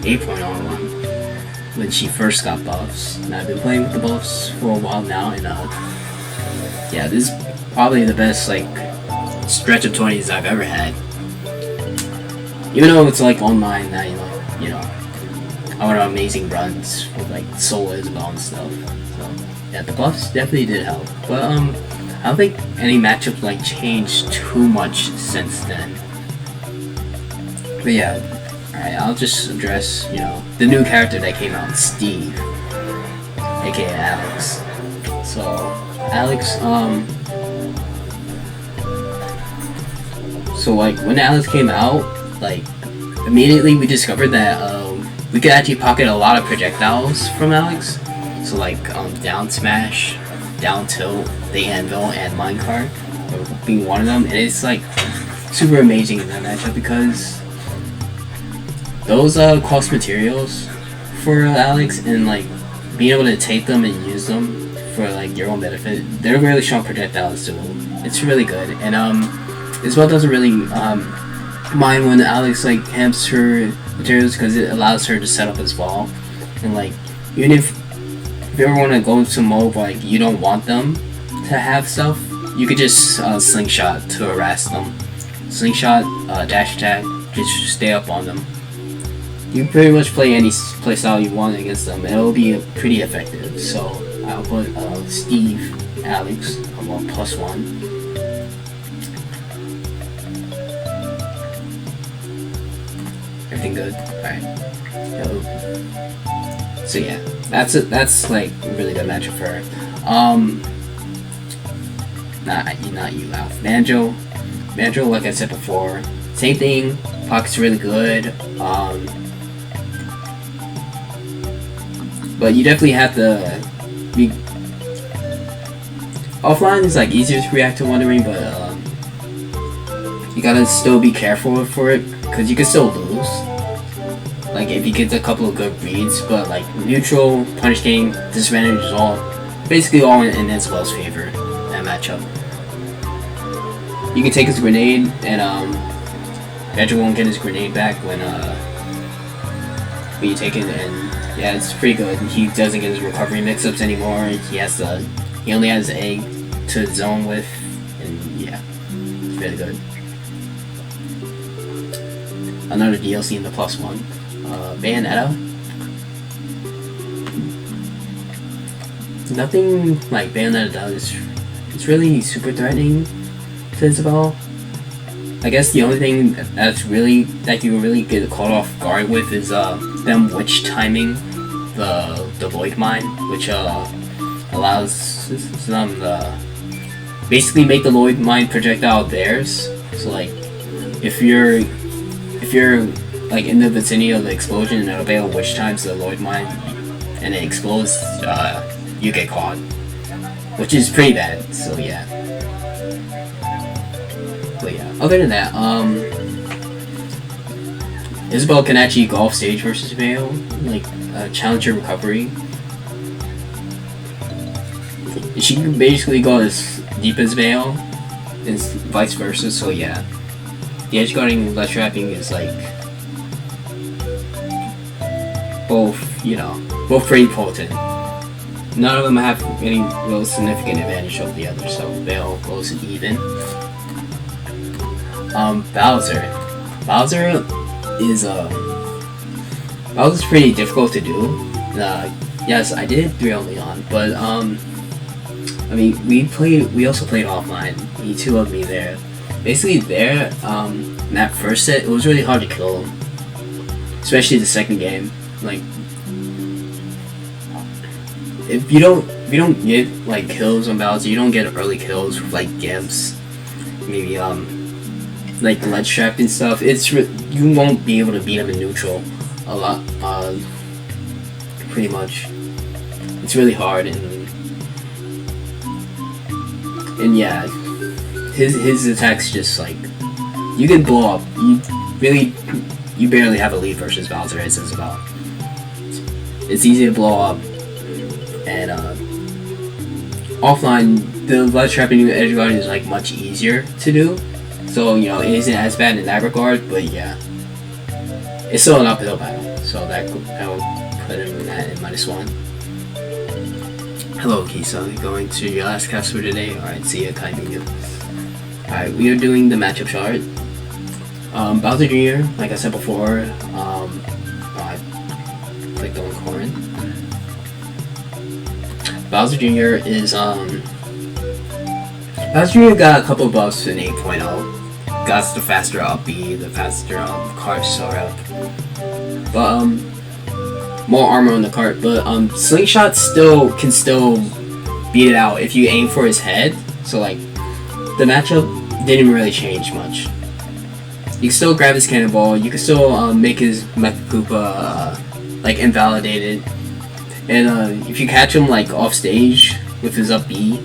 8.0 one when she first got buffs, and I've been playing with the buffs for a while now, and yeah, this is probably the best like stretch of 20s I've ever had. Even though it's like online that you know I went on amazing runs with like solo Isabelle and stuff. So yeah, the buffs definitely did help, but I don't think any matchups like changed too much since then. But yeah, alright, I'll just address, the new character that came out, Steve, aka Alex. So, Alex, so like, when Alex came out, like, immediately we discovered that, we could actually pocket a lot of projectiles from Alex. So like, down smash, down tilt, the anvil, and minecart being one of them, and it's like, super amazing in that matchup because those cost materials for Alex, and like being able to take them and use them for like your own benefit, they're really strong projectiles too. It's really good, and Isabelle doesn't really mind when Alex like hamps her materials because it allows her to set up as well. And like even if you ever want to go into mode like you don't want them to have stuff, you could just slingshot to harass them. Slingshot, dash attack, just stay up on them. You can pretty much play any playstyle you want against them, and it'll be pretty effective. So I'll put Steve, Alex, I'm on +1. Everything good? Alright. So yeah, that's it. That's like a really good matchup for her. Not you, Alf. Manjo, like I said before, same thing. Pocket's really good. But you definitely have to be offline is like easier to react to Wondering, but you gotta still be careful for it because you can still lose. Like if you get a couple of good reads, but like neutral, punish game, disadvantage is all basically all in Isabelle's favor that matchup. You can take his grenade, and Edger won't get his grenade back when you take it, and yeah, it's pretty good. He doesn't get his recovery mix-ups anymore. He only has A to zone with, and yeah, it's really good. Another DLC in the +1. Bayonetta. Nothing like Bayonetta does. It's really super threatening to Isabelle. I guess the only thing that you really get caught off guard with is them witch timing the void mine, which allows them to basically make the void mine projectile theirs. So like if you're like in the vicinity of the explosion and it'll be able witch times the void mine and it explodes, you get caught, which is pretty bad. So yeah. But yeah, other than that, Isabelle can actually go off stage versus Vale, like challenger recovery. She can basically go as deep as Vale, and vice versa. So yeah, the edge guarding ledge trapping is like both pretty potent. None of them have any real significant advantage over the other, so Vale goes even. Bowser is pretty difficult to do. Yes, I did 3-0 Leon, but I mean we also played offline. The two of me there. Basically there, in that first set, it was really hard to kill him, especially the second game. Like if you don't get like kills on Bowser, you don't get early kills with like gimps, maybe like ledge trap and stuff. You won't be able to beat him in neutral a lot, pretty much. It's really hard, and yeah, his attacks just like you can blow up. You barely have a lead versus Bowser as Isabelle. It's easy to blow up, and offline the ledge trapping and edge guarding is like much easier to do. So, it isn't as bad in that regard, but yeah. it's still an uphill battle, so that I will put him in that in -1. Hello, Kisa. Going to your last cast for today. Alright, see ya, Kaiminu. Alright, we are doing the matchup chart. Bowser Jr., like I said before, I clicked on Corrin. Bowser Jr. is, Bowser Jr. got a couple buffs in 8.0. Got the faster up B, the faster cart startup. But, more armor on the cart, but Slingshot can still beat it out if you aim for his head. So like the matchup didn't really change much. You can still grab his cannonball. You can still make his Mecha Koopa like invalidated. And if you catch him like off stage with his up B,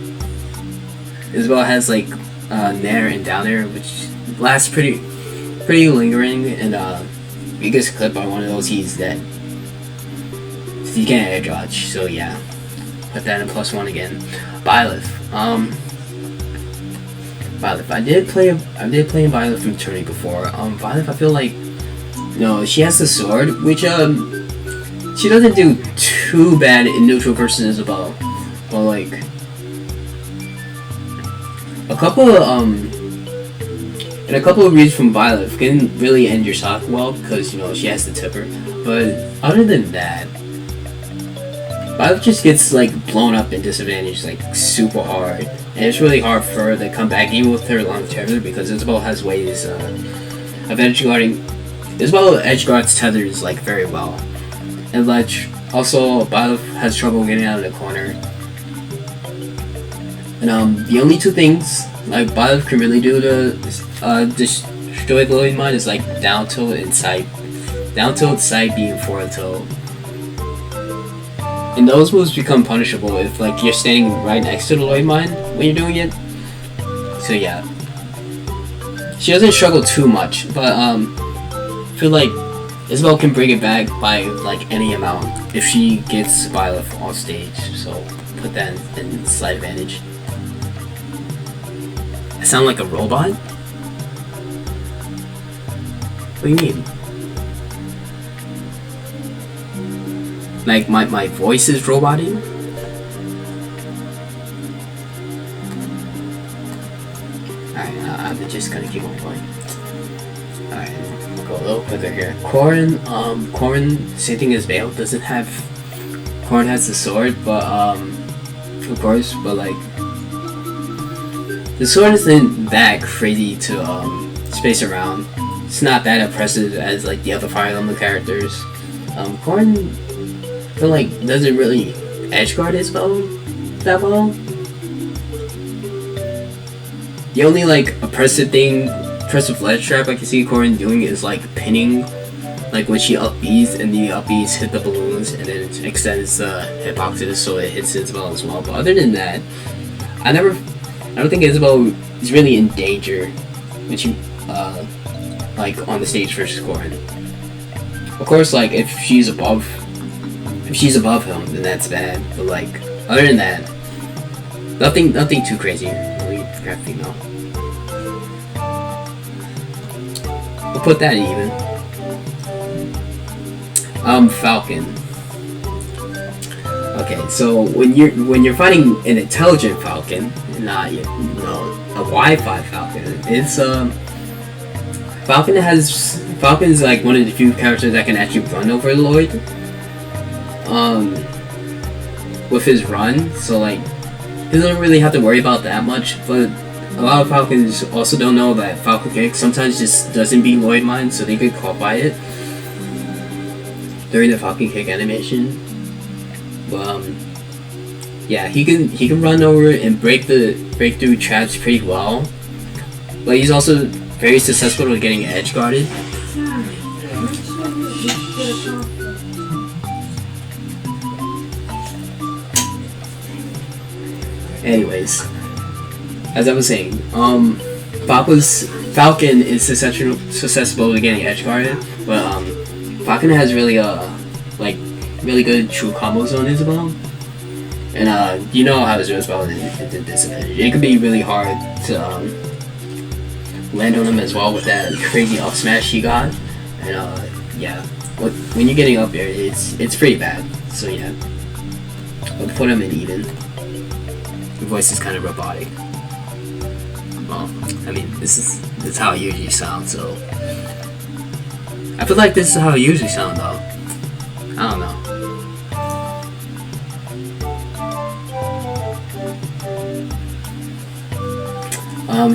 Isabelle has like Nair and down air, which lasts pretty lingering. And if he gets clipped by one of those, he's dead. You can't air dodge, so yeah. Put that in +1 again. Byleth. Byleth. I did play Byleth from tourney before. Byleth, I feel like, she has the sword, which she doesn't do too bad in neutral versus Isabelle. But like a couple of reads from Byleth can really end your stock well because she has the tipper. But other than that, Byleth just gets like blown up and disadvantaged like super hard, and it's really hard for her to come back even with her long tether because Isabelle has ways of edge guarding. Isabelle edge guards tethers like very well, and like also Byleth has trouble getting out of the corner. And the only two things like Byleth can really do to destroy Glowy Mine is like down tilt and side beam forward tilt. And those moves become punishable if like you're standing right next to the Lloyd Mine when you're doing it. So yeah. She doesn't struggle too much, but I feel like Isabelle can bring it back by like any amount if she gets Byleth on stage. So put that in slight advantage. I sound like a robot? What do you mean? Like my voice is roboting? Alright, I'm just gonna keep on playing. Alright, we'll go a little quicker here. Corrin, same thing as Vale, Corrin has the sword, but of course, but like the sword isn't that crazy to space around. It's not that impressive as like the other Fire Emblem characters. Corrin, I feel like doesn't really edge guard Isabelle that well. The only like oppressive ledge trap I can see Corrin doing is like pinning, like when she up B's and the up B's hit the balloons and then it extends the hitboxes so it hits Isabelle as well. But other than that, I don't think Isabelle is really in danger when she like on the stage versus Corrin. Of course, like if she's above him, then that's bad. But like, other than that, nothing too crazy. Really grab female. We'll put that even. Falcon. Okay, so when you're fighting an intelligent Falcon, not a Wi-Fi Falcon, it's Falcon's like one of the few characters that can actually run over Lloyd. With his run, so like he doesn't really have to worry about that much. But a lot of Falcons also don't know that Falcon Kick sometimes just doesn't beat Lloyd Mine, so they get caught by it during the Falcon Kick animation. But yeah, he can run over and break through traps pretty well. But he's also very successful at getting edge guarded. Anyways, as I was saying, Falcon is susceptible to getting edge guarded, but Falcon has really good true combos on Isabelle, and you know how Isabelle is a disadvantage. It could be really hard to land on him as well with that crazy up smash he got, and yeah, when you're getting up there, it's pretty bad. So yeah, I'll put him in even. Your voice is kind of robotic. Well, I mean, this is how it usually sounds. So I feel like this is how it usually sounds, though. I don't know.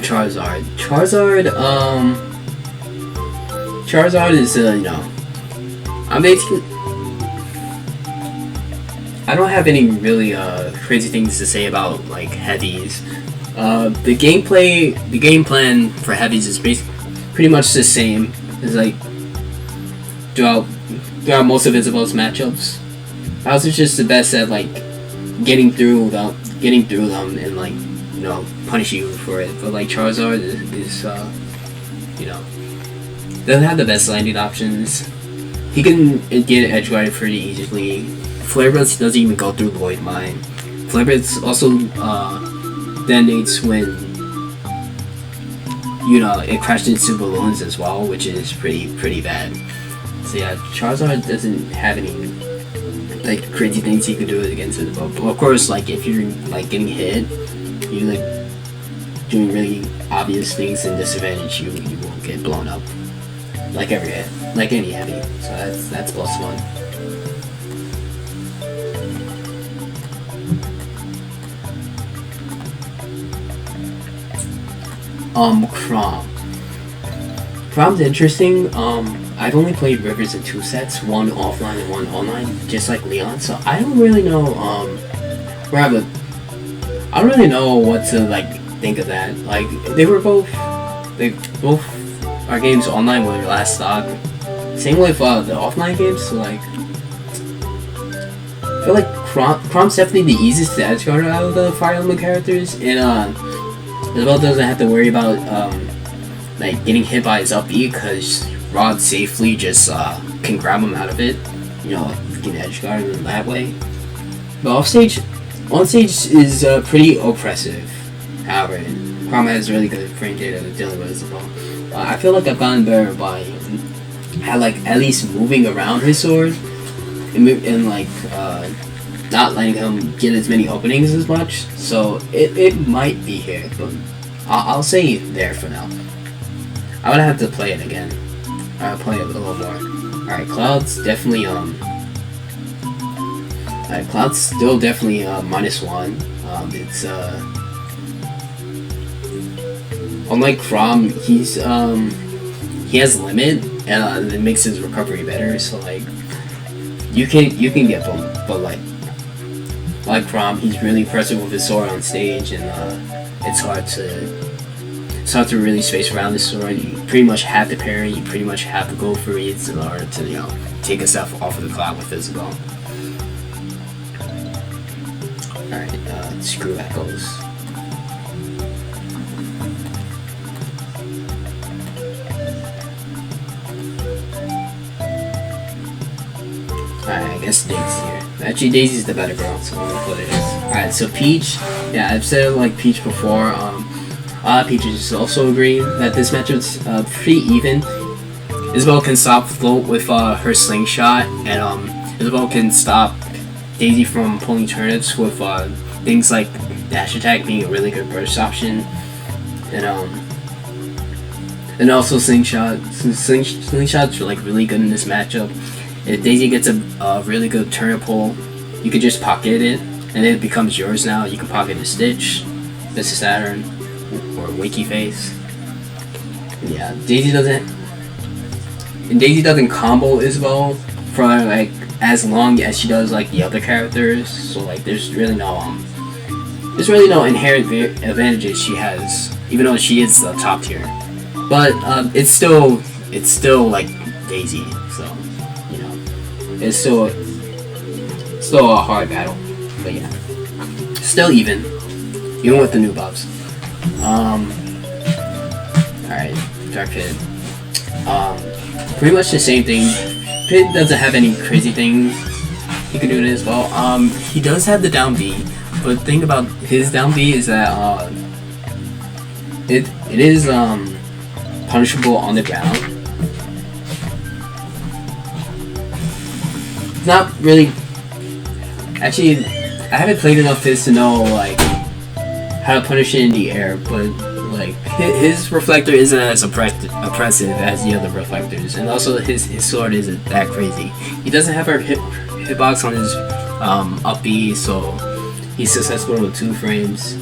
Charizard. Charizard is, you know, I'm basically, I don't have any really, crazy things to say about, like, heavies. The game plan for heavies is pretty much the same. It's like, throughout most of Isabelle's matchups. Bowser's just the best at, like, getting through them and, like, you know, punish you for it. But like Charizard is you know, doesn't have the best landing options. He can get edge guarded pretty easily. Flare Blitz doesn't even go through Void Mine. Flare Blitz also detonates when, you know, it crashed into balloons as well, which is pretty bad. So yeah, Charizard doesn't have any like crazy things he could do against it. But of course, like if you're like getting hit, you're like doing really obvious things and disadvantage, you will get blown up like any heavy. So that's +1. Chrom's interesting. I've only played Rivers in 2 sets, one offline and one online, just like Leon. So I don't really know I don't really know what to like think of that. Like they both our games online were last stock. Same with the offline games. So like I feel like Chrom's definitely the easiest to edge guard out of the Fire Emblem characters, and Isabelle doesn't have to worry about like getting hit by his up B because Rod safely just can grab him out of it. You know, can edge guard him that way. But on stage is pretty oppressive. However, Chrom has really good frame data dealing with Isabelle. I feel like I've gotten better by at least moving around his sword and like not letting him get as many openings as much. So it might be here, but I'll say there for now. I would have to play it again. I'll play it a little more. Alright, Cloud's definitely Cloud's still definitely -1. It's unlike Chrom, he has limit and it makes his recovery better. So like you can get both, but like Chrom, he's really impressive with his sword on stage, and it's hard to really space around this sword. You pretty much have to parry. You pretty much have to go for reads in order to, you know, take a step off of the cloud with Isabelle. Alright, screw echoes. Alright, I guess Daisy's here. Actually, Daisy's the better girl, so I'm gonna put it as. Alright, so Peach. Yeah, I've said like Peach before. Peach is also agreeing that this matchup's pretty even. Isabelle can stop float with her slingshot, and Isabelle can stop Daisy from pulling turnips with things like dash attack being a really good burst option, and also slingshot. Slingshots are like really good in this matchup. If Daisy gets a really good turnip pull, you can just pocket it, and it becomes yours now. You can pocket a Stitch, Mr. Saturn, or Wakey Face. Yeah, Daisy doesn't combo Isabelle for like as long as she does like the other characters. So like there's really no inherent advantages she has, even though she is the top tier. But it's still like Daisy, so you know it's still a hard battle. But yeah, still even with the new buffs. Alright, Dark Pit. Pretty much the same thing. Pit doesn't have any crazy things he can do it as well. He does have the down B, but the thing about his down B is that it is punishable on the ground. not really. Actually, I haven't played enough Fizz to know like how to punish it in the air, but like his reflector isn't as oppressive as the other reflectors, and also his sword isn't that crazy. He doesn't have a hitbox on his up B, so he's successful with 2 frames.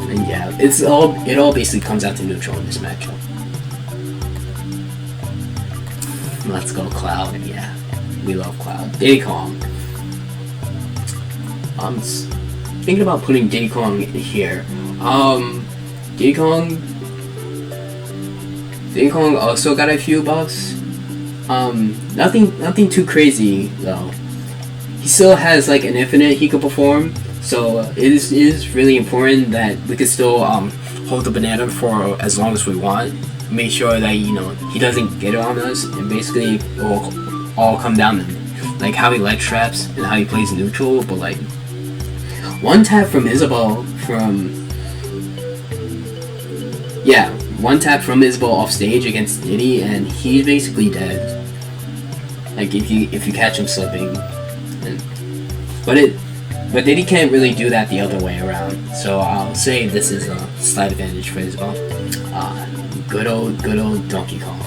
And yeah, it all basically comes out to neutral in this matchup. Let's go Cloud. Yeah, we love Cloud. Diddy Kong. I'm thinking about putting Diddy Kong here. Diddy Kong also got a few buffs. Nothing too crazy though. He still has like an infinite he could perform, so it is really important that we could still hold the banana for as long as we want. Make sure that he doesn't get on us, and basically it will all come down to like how he ledge traps and how he plays neutral. But like one tap from Isabelle off stage against Diddy, and he's basically dead. Like if you catch him slipping, but Diddy can't really do that the other way around. So I'll say this is a slight advantage for Isabelle. Good old Donkey Kong.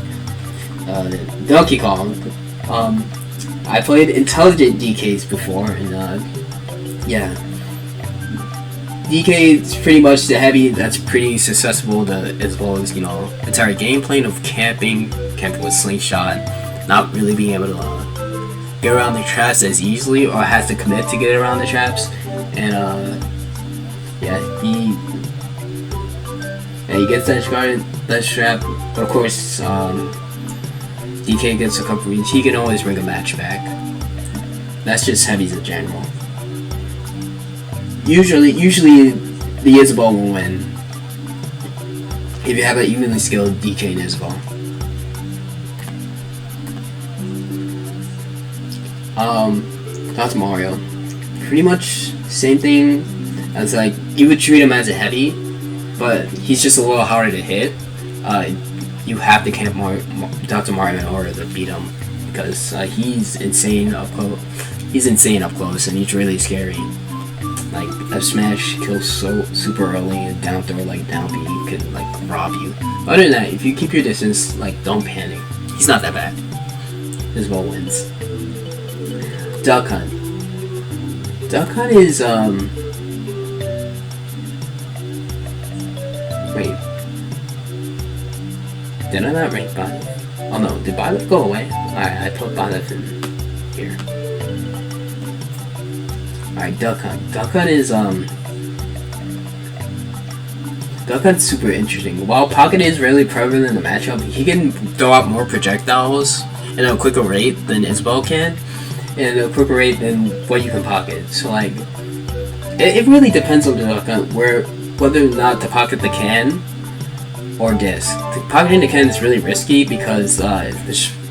Donkey Kong. I played intelligent DKs before, and yeah. DK is pretty much the heavy that's pretty successful to Isabelle's, entire game plan of camping with slingshot, not really being able to get around the traps as easily, or has to commit to get around the traps. And he gets that trap, but of course DK gets a couple reads. He can always bring a match back. That's just heavies in general. Usually the Isabelle will win if you have an evenly skilled DK and Isabelle. That's Mario. Pretty much same thing as like you would treat him as a heavy, but he's just a little harder to hit. You have to camp Dr. Mario in order to beat him because he's insane up close. He's insane up close, and he's really scary. Like F smash kills so super early, and down throw like down B could like rob you. Other than that, if you keep your distance, like don't panic. He's not that bad. Isabelle wins. Duck Hunt. Duck Hunt is wait. Did I not rank Byleth? Oh no, did Byleth go away? Alright, I put Byleth in here. Alright, Duck Hunt. Duck Hunt is Duck Hunt's super interesting. While Pocket is really prevalent in the matchup, he can throw out more projectiles at a quicker rate than Isabelle can, and a quicker rate than what you can pocket. So like, it really depends on the Duck Hunt whether or not to pocket the can or disc. Pocketing the can is really risky because the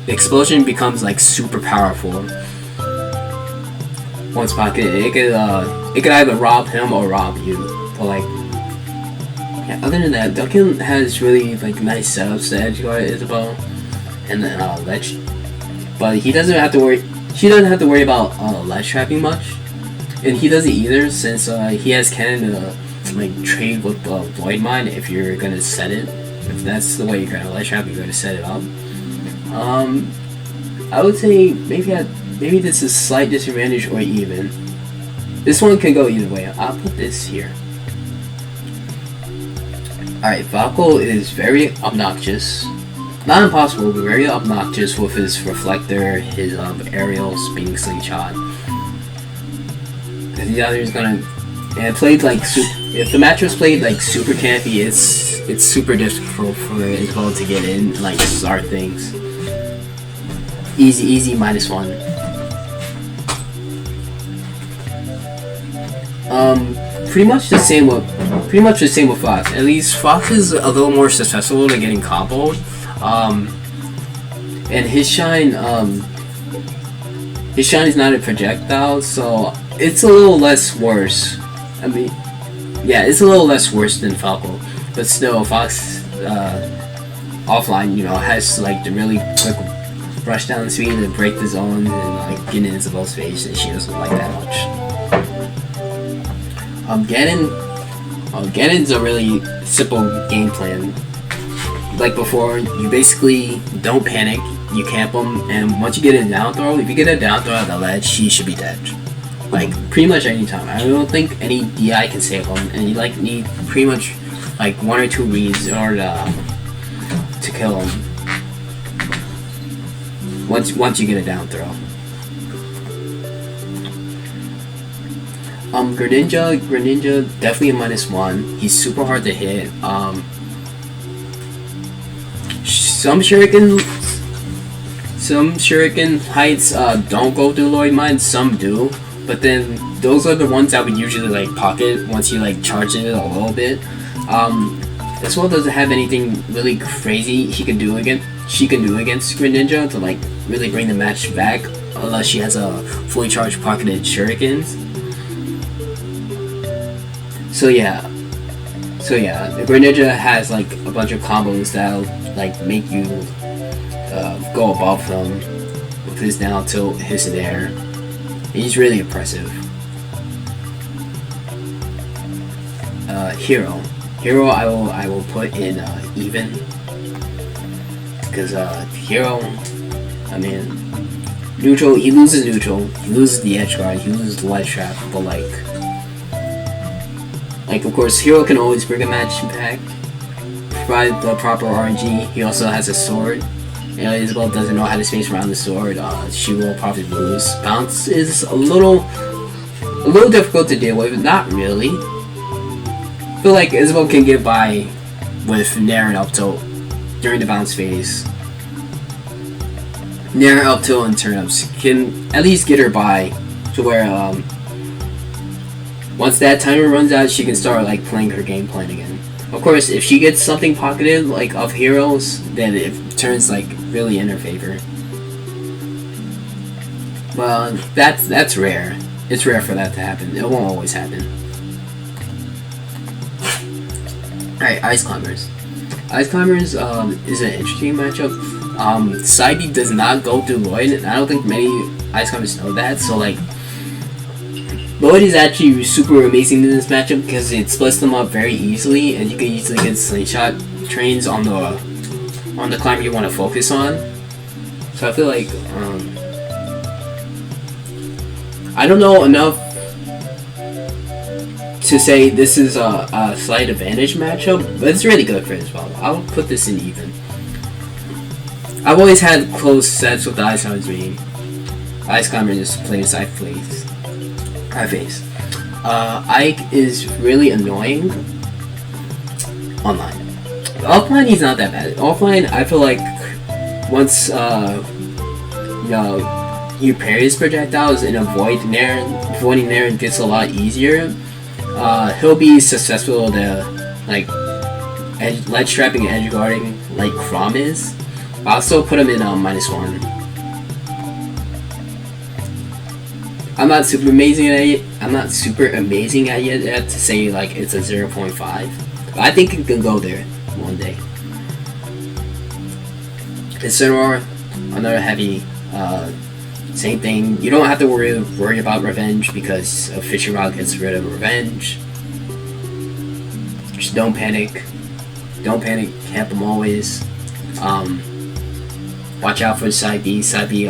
explosion becomes like super powerful. Once pocketed, it could either rob him or rob you. But like, yeah, other than that, Duncan has really like nice setups to edge guard Isabelle, and then ledge. But he doesn't have to worry. She doesn't have to worry about ledge trapping much, and he doesn't either since he has cannon to like trade with Void Mine if you're gonna set it. If that's the way you're gonna ledge trap, you're gonna set it up. I would say maybe this is slight disadvantage or even. This one can go either way. I'll put this here. Alright, Valko is very obnoxious. Not impossible, but very obnoxious with his reflector, his aerials being slingshot. Because he's either gonna. And played like if the match was played like super campy, it's super difficult for Isabelle to get in, like start things. Easy -1. Pretty much the same with Fox. At least Fox is a little more successful to getting comboed. And his shine is not a projectile, so it's a little less worse. I mean, yeah, it's a little less worse than Falco, but still, Fox offline, has like the really quick rush down the speed and break the zone and like get in Isabelle's face, and she doesn't like that much. Ganon's a really simple game plan. Like before, you basically don't panic, you camp him, and once you get a down throw, if you get a down throw at the ledge, he should be dead. Like pretty much any time. I don't think any DI can save him, and you like need pretty much like 1 or 2 reads in order to kill him. Once you get a down throw. Greninja definitely a -1. He's super hard to hit. Some shuriken heights don't go through Lloyd Mine, some do, but then those are the ones that we usually like pocket once you like charge it a little bit. This one doesn't have anything really crazy she can do against Greninja to like really bring the match back, unless she has a fully charged pocketed shurikens. So yeah, the Greninja has like a bunch of combos that'll like make you go above them with his down tilt, his in air. He's really impressive. Hero I will put in even, because Hero, I mean, neutral, he loses the edge guard, he loses the ledge trap, but like of course Hero can always bring a match back, provide the proper RNG. He also has a sword. Isabelle doesn't know how to space around the sword. She will probably lose. Bounce is a little difficult to deal with. Not really. I feel like Isabelle can get by with Nair and up tilt during the bounce phase. Nair, up tilt, and turn ups can at least get her by to where once that timer runs out, she can start like playing her game plan again. Of course, if she gets something pocketed like of heroes, then it turns like really in her favor. Well, that's rare. It's rare for that to happen. It won't always happen. Alright, Ice Climbers. Ice Climbers is an interesting matchup. Side B does not go through Lloyd, and I don't think many Ice Climbers know that. So like, Lloyd is actually super amazing in this matchup because it splits them up very easily, and you can easily get slingshot trains on the climber you want to focus on. So I feel like I don't know enough to say this is a slight advantage matchup, but it's really good for Isabelle. I'll put this in even. I've always had close sets with the Ice Climbers being Ice Climbers players I face. Ike is really annoying online. Offline, he's not that bad. Offline, I feel like once you parry his projectiles and avoiding Nair gets a lot easier. He'll be successful to like ledge trapping and edge guarding like Chrom is. I'll still put him in -1. I'm not super amazing at it. I'm not super amazing at it yet to say like it's a 0.5. But I think it can go there one day. Incineroar, another heavy. Same thing. You don't have to worry about revenge because a fishing rod gets rid of revenge. Just don't panic. Don't panic. Camp them always. Watch out for side B. Side B.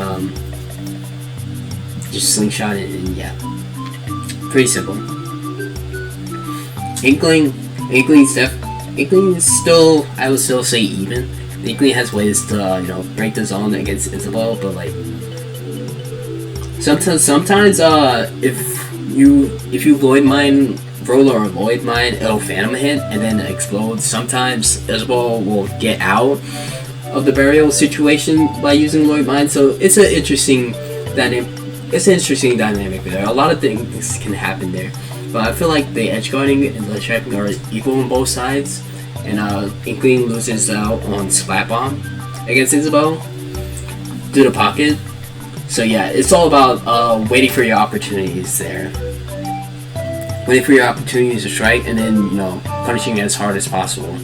Just slingshot it, and yeah, pretty simple. Inkling is still, I would still say even. Inkling has ways to break the zone against Isabelle, but like sometimes if you Void Mine Roller or Void Mine, it'll Phantom hit and then explode. Sometimes Isabelle will get out of the burial situation by using Void Mine, so it's an interesting dynamic. It's an interesting dynamic there. A lot of things can happen there, but I feel like the edge guarding and the trapping are equal on both sides, and Inkling loses out on Splat Bomb against Isabelle due to pocket. So yeah, it's all about waiting for your opportunities there. Waiting for your opportunities to strike, and then punishing as hard as possible.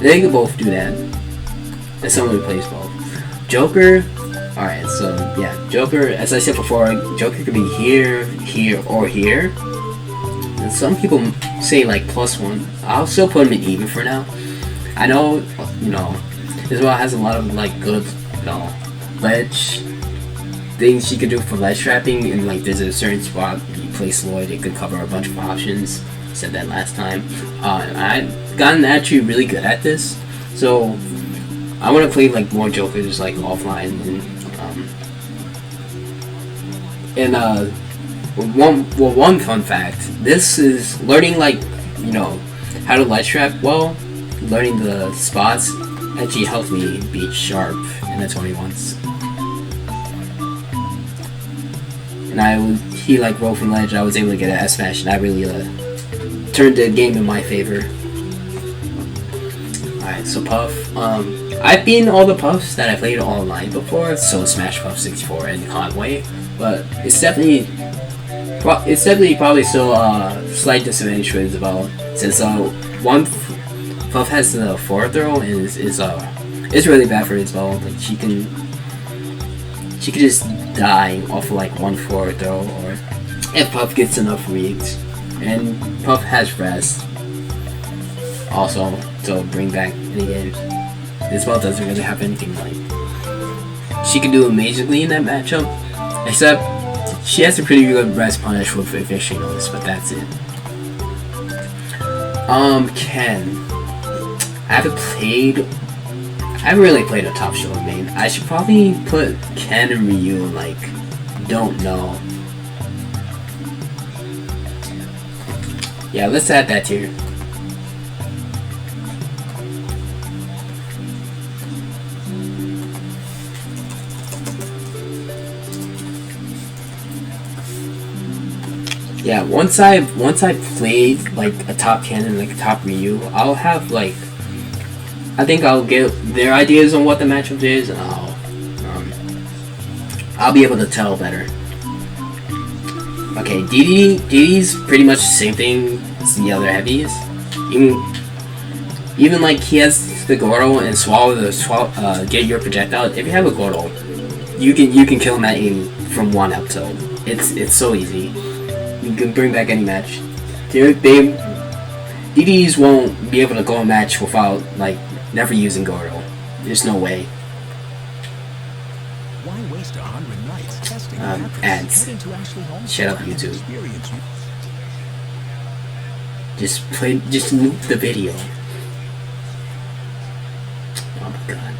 They can both do that, and someone who plays both. Joker. Alright, so yeah, Joker, as I said before, Joker could be here, here, or here. And some people say like +1. I'll still put him in even for now. I know, Isabelle has a lot of like good, ledge things she could do for ledge trapping, and like there's a certain spot you place Lloyd, it could cover a bunch of options. I said that last time. I've gotten actually really good at this, so I want to play like more Jokers like offline one fun fact. This is learning how to ledge trap well. Learning the spots actually helped me beat Sharp in the 21s. And he rolled from ledge. I was able to get an S smash, and I really turned the game in my favor. Alright, so Puff. I've beaten all the Puffs that I played online before, so Smash Puff 64 and Conway, but it's definitely probably still a slight disadvantage for Isabelle, since one Puff has the forward throw and is really bad for Isabelle. Like she could just die off of like one forward throw, or if Puff gets enough reads, and Puff has rest also to bring back any games. Isabelle doesn't really have anything like she can do amazingly in that matchup, except she has a pretty good rest punish with eviction notice, but that's it. Ken. I haven't really played a top show main. I should probably put Ken and Ryu in don't know. Yeah, let's add that here. Yeah, once I played a top Ken and a top Ryu, I'll have I think I'll get their ideas on what the matchup is, and I'll be able to tell better. Okay, DD's pretty much the same thing as the other heavies. Even he has the Gordo and get your projectile. If you have a Gordo, you can kill him at 80 from one episode. It's so easy. You can bring back any match. DDs won't be able to go a match without never using Gordo. There's no way. Why waste 100 nights testing ads. Shut up, YouTube. Just move the video. Oh my god.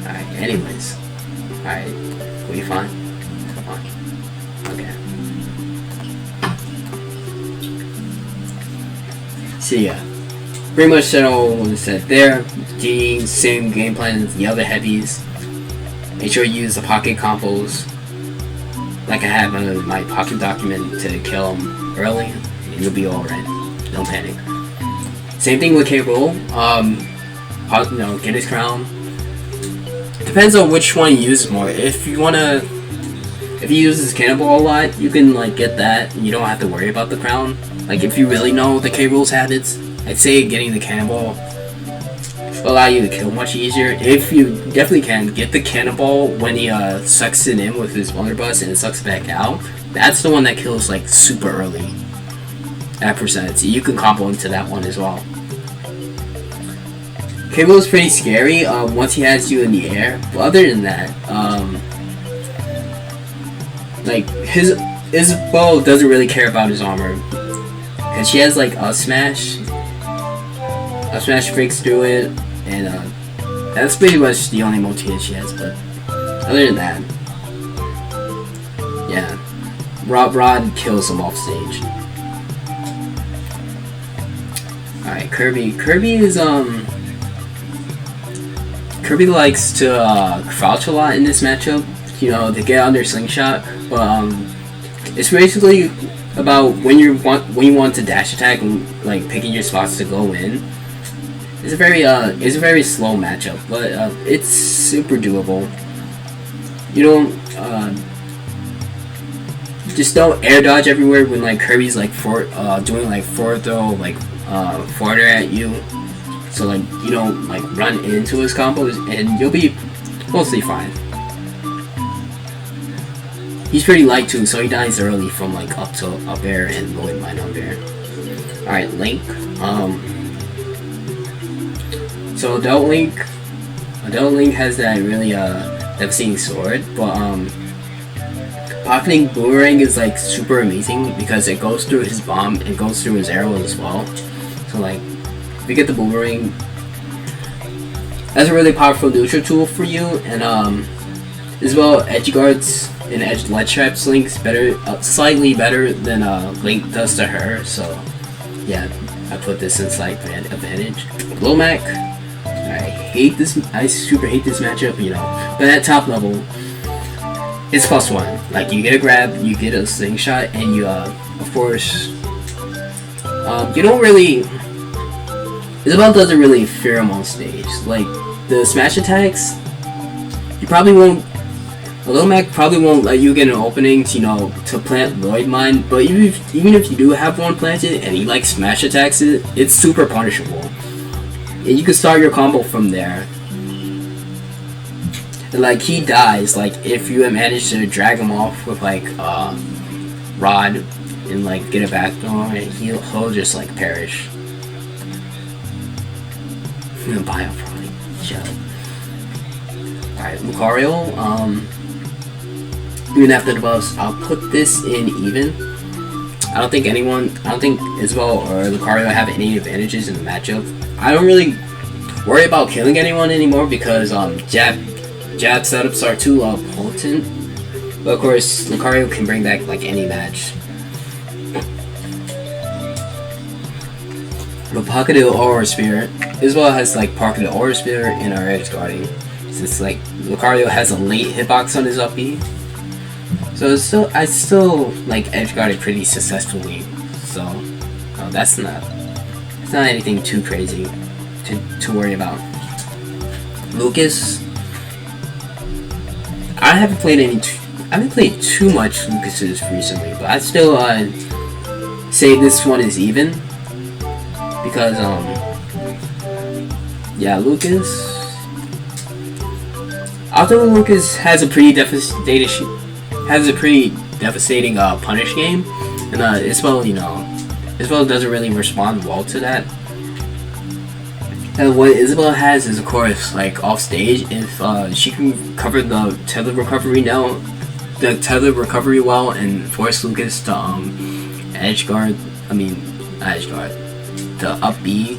Alright, anyways. Alright, will you fine? Come on. Okay. So yeah, pretty much said all what was said there. D, same game plan as the other heavies. Make sure you use the pocket combos like I have on my pocket document to kill them early, and you'll be alright. Don't panic. Same thing with K-Rool. Get his crown. Depends on which one you use more. If he uses Cannonball a lot, you can get that, and you don't have to worry about the crown. If you really know the K-Rool's habits, I'd say getting the Cannonball will allow you to kill much easier. If you definitely can, get the Cannonball when he sucks it in with his blunderbuss and it sucks it back out. That's the one that kills super early at percentage. So you can combo into that one as well. K-Rool's pretty scary once he has you in the air. But other than that, his Isabelle doesn't really care about his armor. Cause she has a smash. A smash breaks through it, and that's pretty much the only multi-hit she has. But other than that, yeah, Rod kills him off stage. Alright, Kirby. Kirby likes to crouch a lot in this matchup, to get under slingshot. But it's basically about when you want to dash attack and picking your spots to go in. It's a very slow matchup, but it's super doable. You don't just don't air dodge everywhere when Kirby's doing forward throw farther at you, so like you don't like run into his combos, and you'll be mostly fine. He's pretty light too, so he dies early from like up air and void mine up air. Alright, Link. So Adult Link has that really devastating sword, but pocketing Boomerang is like super amazing because it goes through his bomb and goes through his arrow as well. So like, if you get the Boomerang, that's a really powerful neutral tool for you. And as well, edge guards and edge ledge traps Link's better, slightly better than Link does to her. So yeah, I put this in slight advantage. Low Mac, I super hate this matchup, you know, but at top level, it's +1. Like, you get a grab, you get a slingshot, and you, of course, you don't really, Isabelle doesn't really fear him on stage. Like, the smash attacks, you probably won't, Lil Mac probably won't let you get an opening to, you know, to plant Void Mine, but even if you do have one planted, and he, like, smash attacks it, it's super punishable. And you can start your combo from there. And like, he dies, like, if you manage to drag him off with like Rod and like get a backdoor, and he'll just like perish. Bio probably. Shut up. Alright, Lucario, even after the boss, I'll put this in even. I don't think Isabelle or Lucario have any advantages in the matchup. I don't really worry about killing anyone anymore because jab setups are too potent. But of course, Lucario can bring back like any match. But Pocketed Aura Spear, Isabelle has like Pocketed Aura Spear in our edge guarding, since like Lucario has a late hitbox on his up B. So I still like edge guarded pretty successfully. So that's not anything too crazy to worry about. Lucas, I haven't played too much Lucas's recently, but I still say this one is even because yeah, Lucas. Although Lucas has a pretty devastating punish game, and Isabelle, you know, Isabelle doesn't really respond well to that. And what Isabelle has is, of course, like off stage, if she can cover the tether recovery well and force Lucas to the up B.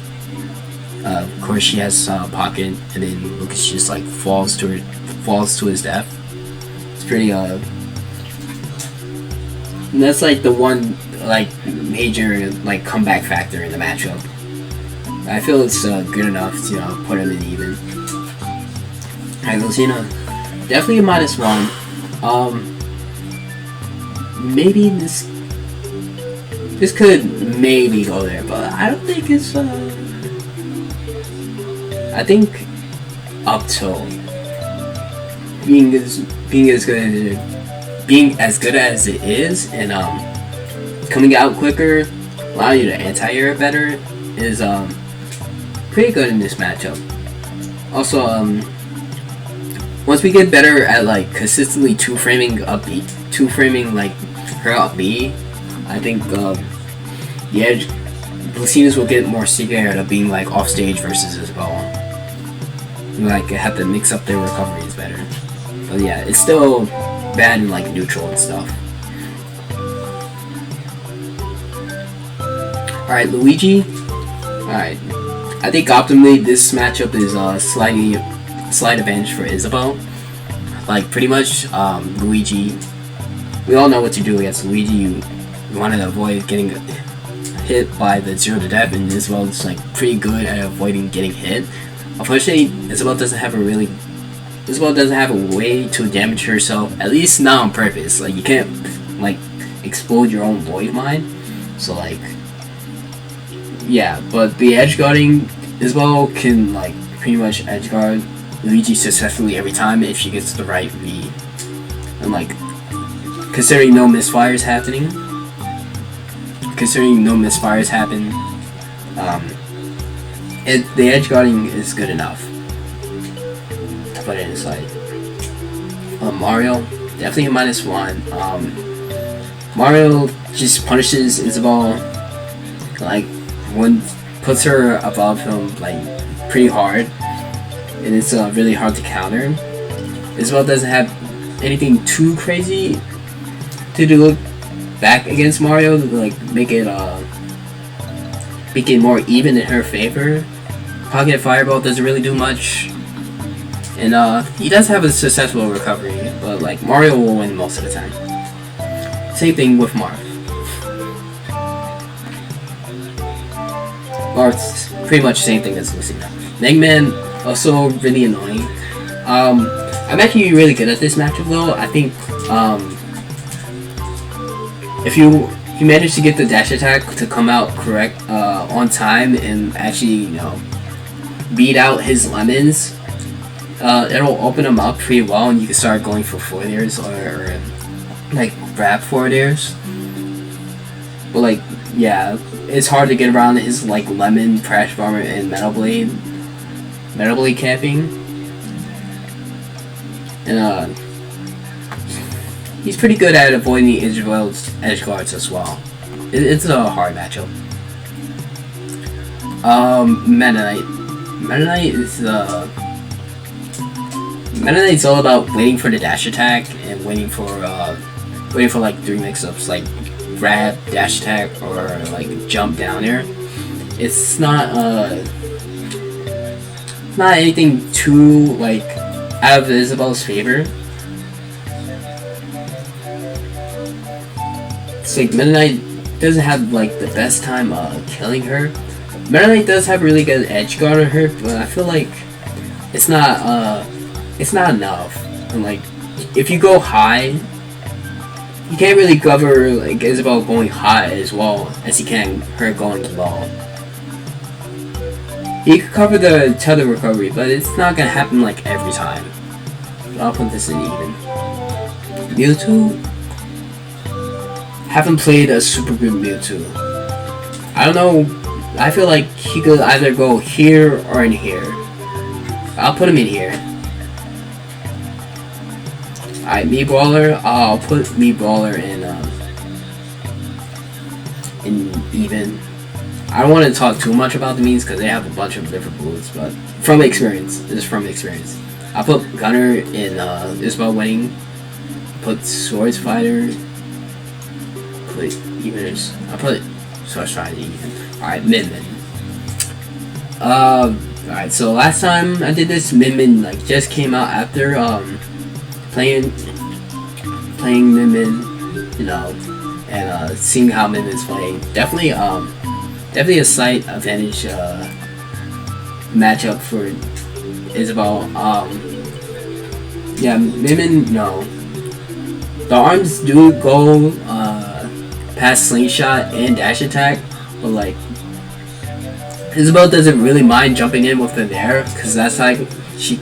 Of course, she has pocket, and then Lucas just like falls to his death. It's pretty and that's like the one like major like comeback factor in the matchup. I feel it's good enough to put him in even. Alright, Lucina, definitely a -1. Maybe this could maybe go there, but I don't think it's I think up till being as good as it is, and coming out quicker, allow you to anti-air better, is pretty good in this matchup. Also, once we get better at like consistently two-framing like her up B, I think the edge Lucina's will get more scared of being like off stage versus Isabelle. Like, have to mix up their recoveries better. But yeah, it's still bad in like neutral and stuff. Alright, Luigi. Alright. I think optimally this matchup is slight advantage for Isabelle. Like, pretty much Luigi, we all know what to do against Luigi. You want to avoid getting hit by the 0 to death, and Isabelle is like pretty good at avoiding getting hit. Unfortunately, Isabelle doesn't have a way to damage herself, at least not on purpose. Like, you can't like explode your own void mine. So like, yeah, but the edge guarding, Isabelle can like pretty much edge guard Luigi successfully every time if she gets the right read. And like, considering no misfires happen, The edge guarding is good enough to put it inside. Mario, definitely a -1. Mario just punishes Isabelle, like, puts her above him, like, pretty hard, and it's really hard to counter. Isabelle doesn't have anything too crazy to do back against Mario to, like, make it more even in her favor. Pocket Fireball doesn't really do much, and he does have a successful recovery, but like Mario will win most of the time. Same thing with Marth. Marth's pretty much the same thing as Lucina. Eggman, also really annoying. I'm actually really good at this matchup though. I think if you manage to get the dash attack to come out correct on time and actually, you know, beat out his lemons, it'll open them up pretty well, and you can start going for forwarders or like grab forwarders. But like, yeah, it's hard to get around his like lemon, crash bomber, and metal blade camping, and he's pretty good at avoiding Isabelle's edge guards as well. It's a hard matchup. Meta Knight is Meta Knight's all about waiting for the dash attack and waiting for like 3 mix-ups, like grab, dash attack, or like jump down air. It's not anything too like out of Isabelle's favor. It's like Meta Knight doesn't have like the best time killing her. Meta Knight does have really good edge guard on her, but I feel like it's not enough. And like, if you go high, you can't really cover like Isabelle going high as well as you can her going low. You can cover the tether recovery, but it's not gonna happen like every time. I'll put this in even. Mewtwo, haven't played a super good Mewtwo. I don't know. I feel like he could either go here or in here. I'll put him in here. Alright, Mii Brawler. I'll put Mii Brawler in even. I don't want to talk too much about the means because they have a bunch of different moves, but from experience, this is from experience. I'll put Gunner in Isabelle winning. Put Swords Fighter. Put Eveners. I'll put Swords Fighter even. Alright, Min Min. Alright, so last time I did this, Min Min like just came out after playing Min Min, you know, and seeing how Min Min's playing. Definitely a slight advantage matchup for Isabelle. Yeah, Min Min, no. The arms do go past slingshot and dash attack, but like Isabelle doesn't really mind jumping in with the nair because that's like she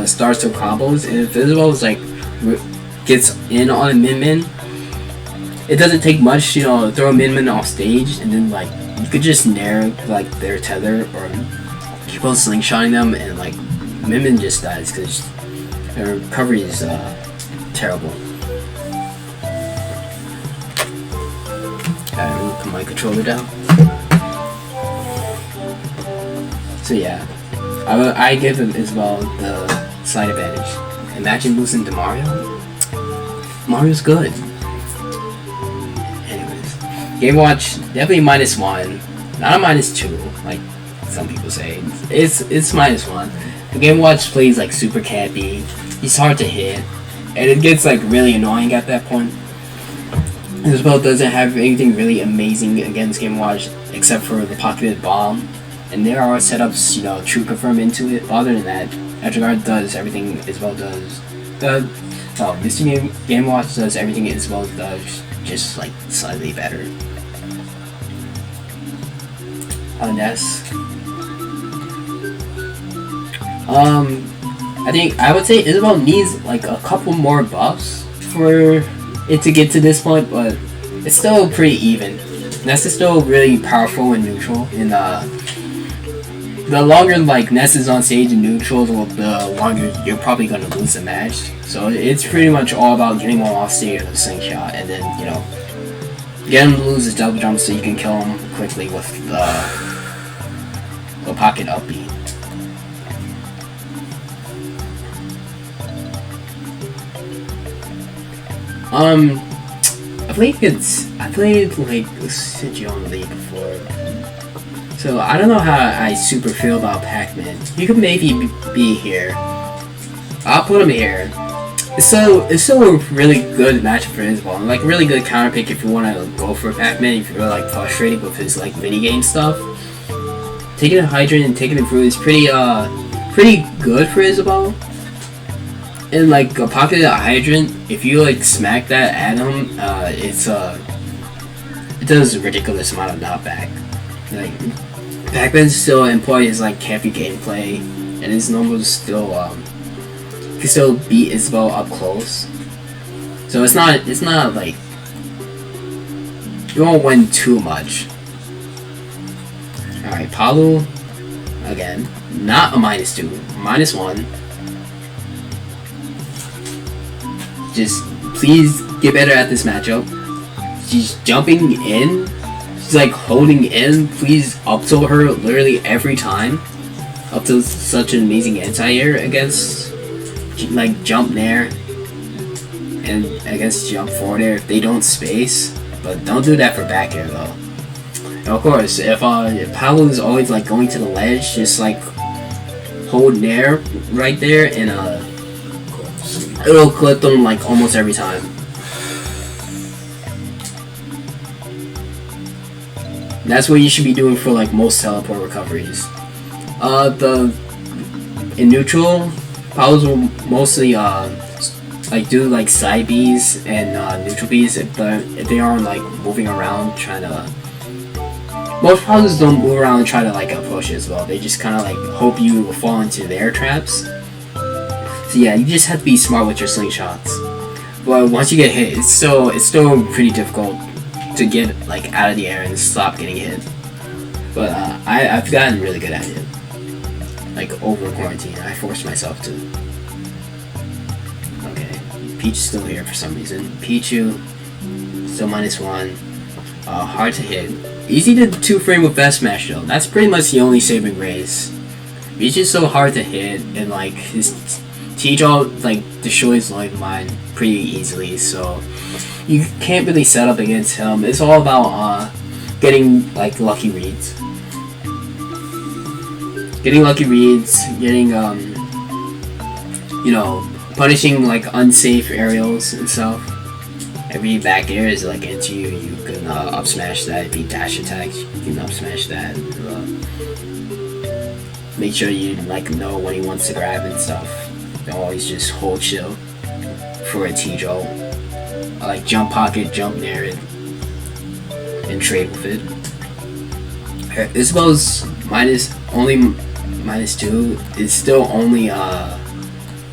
starts her combos, and if Isabelle's like gets in on a Min Min, it doesn't take much, you know, throw a Min Min off stage, and then like you could just nair like their tether or keep on slingshotting them, and like Min Min just dies because her recovery is terrible. Alright, we'll put my controller down. So yeah, I give Isabelle the slight advantage. Imagine losing to Mario. Mario's good. Anyways, Game Watch definitely -1, not a -2 like some people say. It's -1. The Game Watch plays like super campy. He's hard to hit, and it gets like really annoying at that point. Isabelle doesn't have anything really amazing against Game Watch except for the pocketed bomb, and there are setups, you know, true confirm into it. Other than that, Edgeguard does everything Isabelle does. Mr. Game Watch does everything Isabelle does, just like slightly better. Ness. I would say Isabelle needs like a couple more buffs for it to get to this point, but it's still pretty even. Ness is still really powerful in neutral, and the longer like Ness is on stage in neutral, the longer you're probably gonna lose the match. So it's pretty much all about getting him off stage with a slingshot, and then get him to lose his double jump so you can kill him quickly with the pocket up B. I played like Sijon League before. So I don't know how I super feel about Pac-Man. You could maybe be here. I'll put him here. It's still a really good matchup for Isabelle. Like really good counter pick if you want to go for Pac-Man. If you're like frustrated with his like mini game stuff. Taking a hydrant and taking it through is pretty good for Isabelle. And like a pocket hydrant, if you like smack that at him, it does a ridiculous amount of knockback. Like Pac-Man still employ his like campy gameplay, and his numbers still can still beat Isabelle up close. So it's not like you won't win too much. All right, Palu again, not a -2, -1. Just please get better at this matchup. She's jumping in. She's like holding in. Please up tilt her literally every time. Up to such an amazing anti-air against like jump nair and against jump forward air if they don't space. But don't do that for back air though. And of course, if Palu is always like going to the ledge, just like hold nair right there and it'll clip them like almost every time. That's what you should be doing for like most teleport recoveries. In neutral, Palu's will mostly like do like side Bs and neutral Bs if they aren't like moving around trying to. Most Palus don't move around and try to like approach as well. They just kind of like hope you fall into their traps. So yeah, you just have to be smart with your slingshots. But once you get hit, it's still pretty difficult to get like out of the air and stop getting hit. But I've gotten really good at it. Like over quarantine, I forced myself to. Okay, Peach is still here for some reason. Pichu, still -1. Hard to hit. Easy to 2-frame with Best Smash though. That's pretty much the only saving grace. Peach is so hard to hit, and like his T-Jaw like destroys Life Mine pretty easily, so you can't really set up against him. It's all about getting like lucky reads. Getting lucky reads, getting punishing like unsafe aerials and stuff. Every back air is like into you, you can up smash that. If you dash attacks, you can up smash that. Make sure you like know when he wants to grab and stuff. Don't always just hold chill for a T-Jaw. Like jump pocket, jump near it, and trade with it. Isabelle's -2 is still only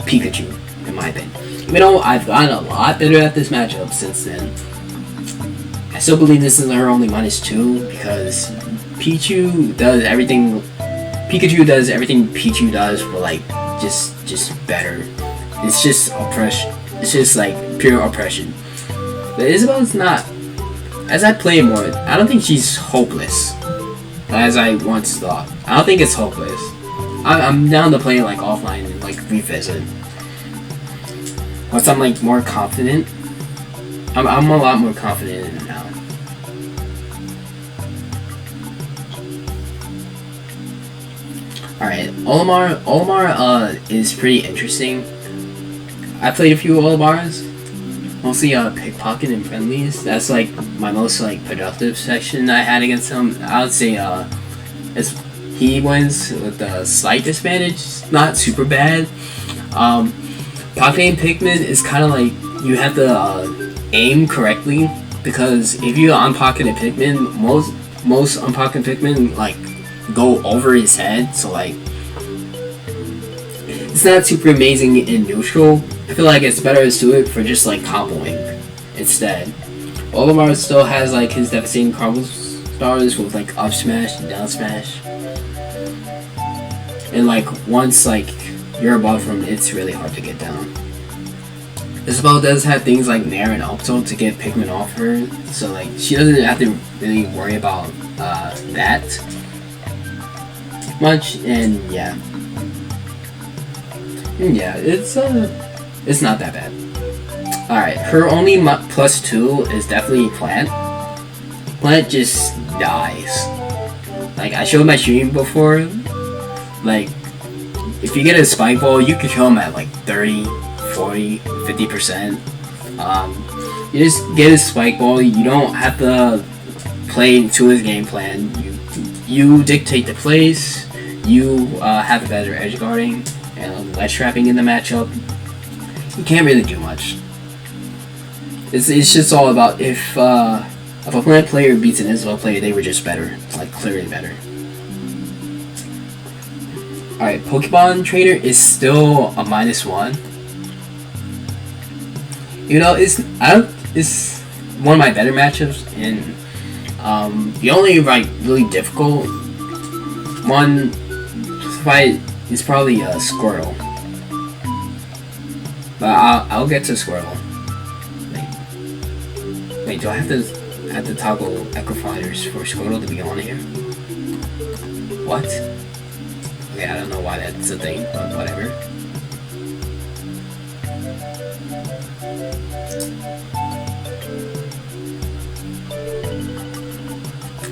Pikachu, in my opinion. Even though I've gotten a lot better at this matchup since then, I still believe this is her only -2 because Pikachu does everything Pichu does, but like just better. It's just oppression. It's just like pure oppression. But Isabelle's not. As I play more, I don't think she's hopeless, as I once thought. I don't think it's hopeless. I'm down to play like offline and like revisit. Once I'm like more confident, I'm a lot more confident in it now. Alright, Olimar is pretty interesting. I played a few Olimars, mostly pickpocket and friendlies. That's like my most like productive section I had against him. I would say he wins with a slight disadvantage, not super bad. Pocketing Pikmin is kind of like you have to aim correctly, because if you unpocket a Pikmin, most unpocketed Pikmin like go over his head, so like it's not super amazing in neutral. I feel like it's better to do it for just like comboing instead. Olimar still has like his devastating combos stars with like up smash and down smash. And like once like you're above them, it's really hard to get down. Isabelle does have things like Nair and up tilt to get Pikmin off her, so like she doesn't have to really worry about that much. And yeah, it's not that bad. All right, her only +2 is definitely Plant. Plant just dies. Like I showed my stream before, like if you get a Spike Ball, you can kill him at like 30, 40, 50%. You just get a Spike Ball. You don't have to play to his game plan. You dictate the plays. You have a better edge guarding and ledge trapping in the matchup. You can't really do much. It's just all about if a Plant player beats an Isabelle player, they were just better, like clearly better. Alright, Pokemon Trainer is still a -1. You know, it's one of my better matchups, and the only like really difficult one to fight is probably Squirtle. But I'll get to Squirtle. Wait, do I have to toggle Echo Fighters for Squirtle to be on here? What? Okay, I don't know why that's a thing, but whatever.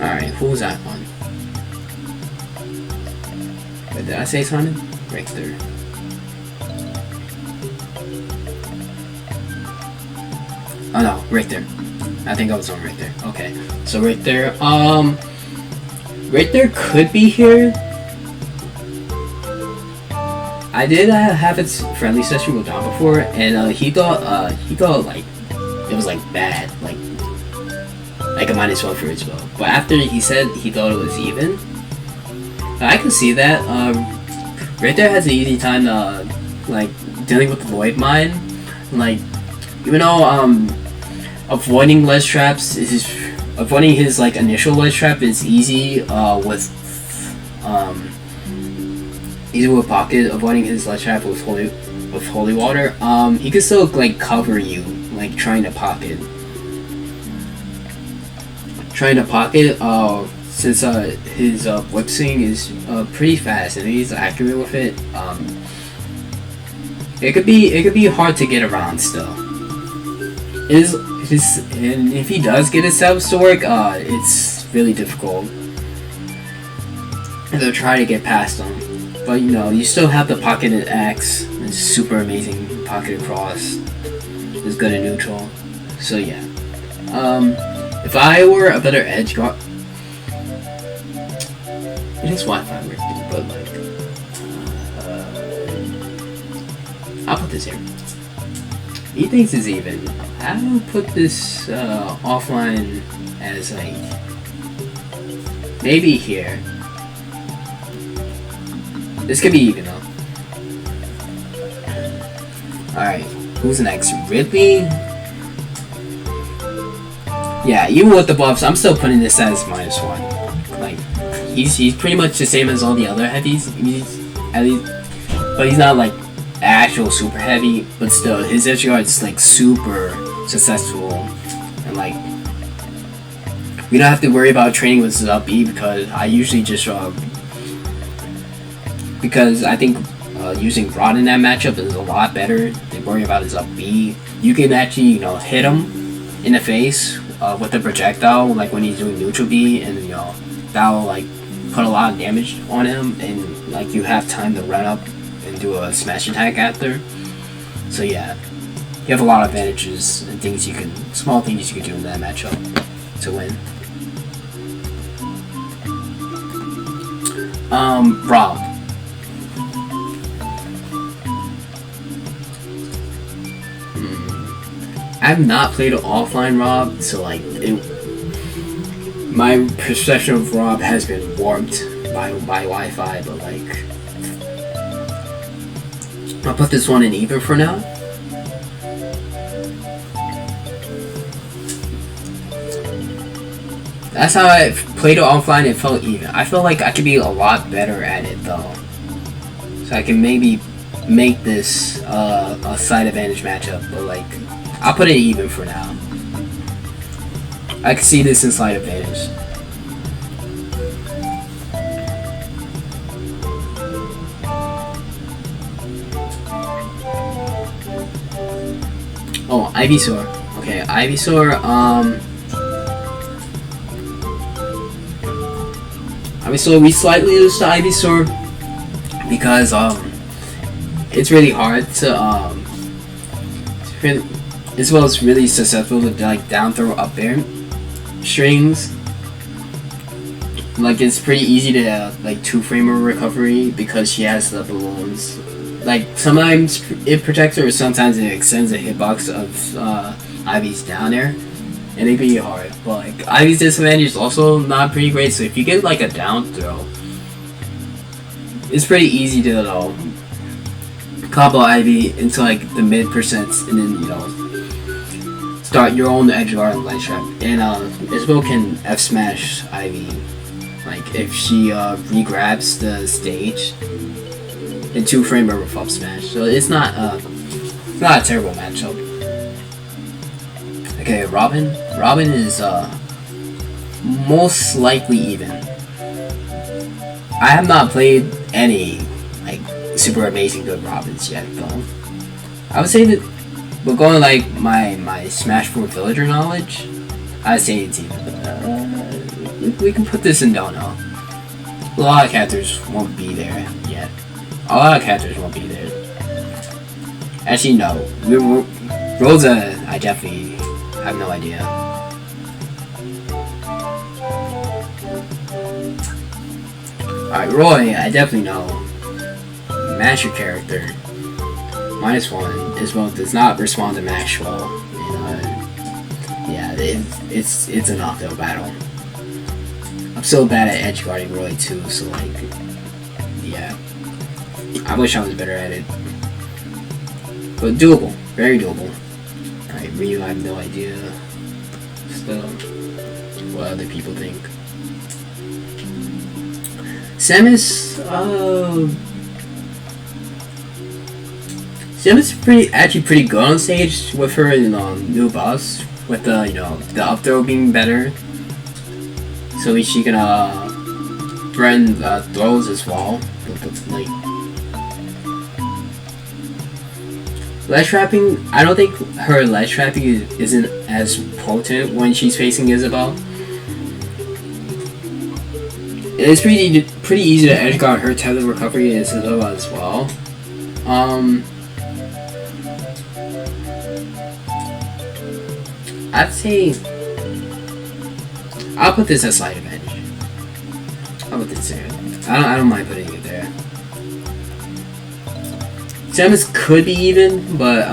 Alright, who was that one? Wait, did I say Simon? Richter. Oh no, Richter. I think I was on Richter. Okay, so Richter. Richter could be here. I did have its friendly session with John before, and he thought like it was like bad, like a -1 for Isabelle. But after he said he thought it was even, I can see that. Richter has an easy time like dealing with the Void Mine. Like even though avoiding ledge traps is avoiding his like initial ledge trap is easy with Pocket, avoiding his ledge trap with holy water. He can still like cover you, like trying to pocket. Since his whip swing is pretty fast and he's accurate with it. It could be hard to get around still. And if he does get his subs to work, it's really difficult to try to get past him. But you know, you still have the pocketed axe. It's super amazing. Pocketed cross is good at neutral. So yeah. If I were a better edge guard, it is Wi-Fi working, but like, I'll put this here. He thinks it's even. I'll put this offline as like maybe here. This could be even though. Alright, who's next? Ridley? Yeah, even with the buffs, I'm still putting this as -1. Like, he's pretty much the same as all the other heavies. At least, but he's not like actual super heavy. But still, his edge guard is like super successful, and like we don't have to worry about training with his up B because I usually just because I think using Rod in that matchup is a lot better than worrying about his up B. You can actually, you know, hit him in the face with the projectile, like when he's doing neutral B, and you know that'll like put a lot of damage on him, and like you have time to run up and do a smash attack after. So yeah, you have a lot of advantages and things you can, small things you can do in that matchup to win. Rob. I've not played an offline Rob, so like my perception of Rob has been warped by Wi-Fi, but like I'll put this one in either for now. That's how I played it offline. It felt even. I feel like I could be a lot better at it though, so I can maybe make this a side advantage matchup. But like, I'll put it even for now. I can see this in slight advantage. Oh, Ivysaur. Okay, Ivysaur. Ivysaur. We slightly lose to Ivysaur because it's really hard to as well as really susceptible to like down throw up air strings. Like it's pretty easy to like 2-framer recovery because she has the balloons. Like sometimes it protects her, or sometimes it extends the hitbox of Ivy's down air, and it can be hard. But like Ivy's disadvantage is also not pretty great. So if you get like a down throw, it's pretty easy to combo Ivy into like the mid percents, and then start your own edge guard and light trap. And Isabelle can F smash Ivy, like if she re-grabs the stage in 2-frame with up smash. So it's not a terrible matchup. Okay, Robin. Robin is most likely even. I have not played any like super amazing good Robins yet though. I would say that we're going like my Smash 4 villager knowledge. I'd say it's even. We can put this in Dono. A lot of characters won't be there yet. A lot of characters won't be there. Actually, no. Rosa, I definitely have no idea. Alright, Roy, I definitely know. Master character. -1 as well does not respond to Maxwell. Yeah, it's an uphill battle. I'm so bad at edge guarding Roy too, so like, yeah. I wish I was better at it. But doable. Very doable. Alright, Ryu, I have no idea still what other people think. Samus, Samus actually pretty good on stage with her new boss, with the up throw being better. So she can threaten throws as well. Like ledge trapping, I don't think her ledge trapping isn't as potent when she's facing Isabelle. It's pretty easy to edge guard her tether recovery as Isabelle as well. I'd say I'll put this as slight advantage. I'll put this there. I don't mind putting it there. Samus could be even, but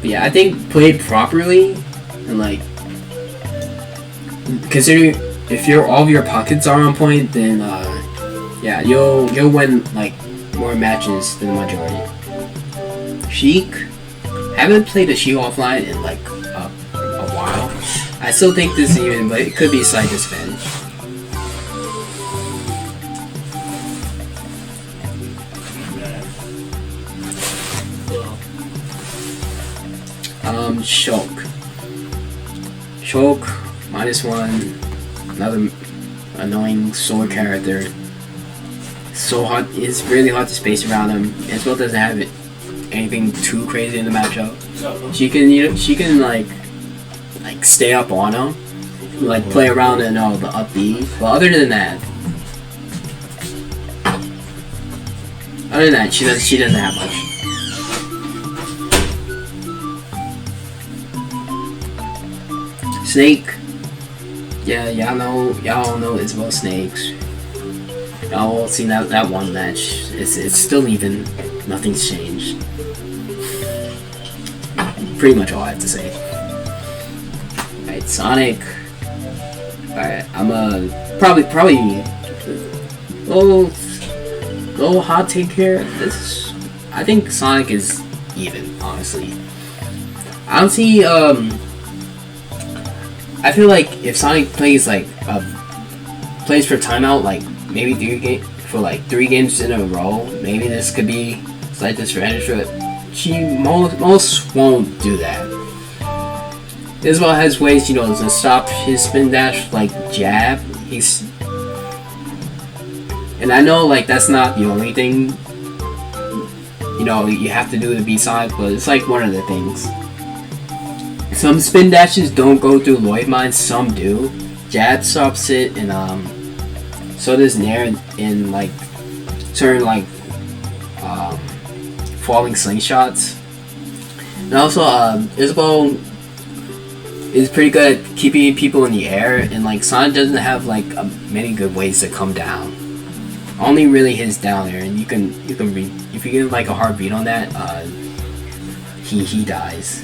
yeah, I think played properly and like considering if all of your pockets are on point, then yeah, you'll win like more matches than the majority. Sheik, haven't played a Sheik offline in like a while. I still think this is even, but it could be a slight disadvantage. Shulk, -1, another annoying sword character. So hard, it's really hard to space around him. Isabelle doesn't have anything too crazy in the matchup. She can like stay up on him, like play around and all the up B. But other than that, she doesn't have much. Snake, yeah, y'all know Isabelle Snakes. Y'all all seen that one match. It's still even. Nothing's changed. Pretty much all I have to say. Alright, Sonic. Alright, I'm probably little hot take here. I think Sonic is even, honestly. I don't see I I feel like if Sonic plays like plays for timeout, like maybe 3 games in a row, maybe this could be slight disadvantage, but she most won't do that. Isabelle has ways, you know, to stop his spin dash, like jab. And I know, like, that's not the only thing, you know, you have to do to beat Sonic, but it's like one of the things. Some spin dashes don't go through Lloyd Mine, some do. Jab stops it, and so does Nair in like certain like falling slingshots. And also, Isabelle is pretty good at keeping people in the air, and like Sonic doesn't have like many good ways to come down. Only really his down air, and you can read if you get like a hard beat on that, he dies.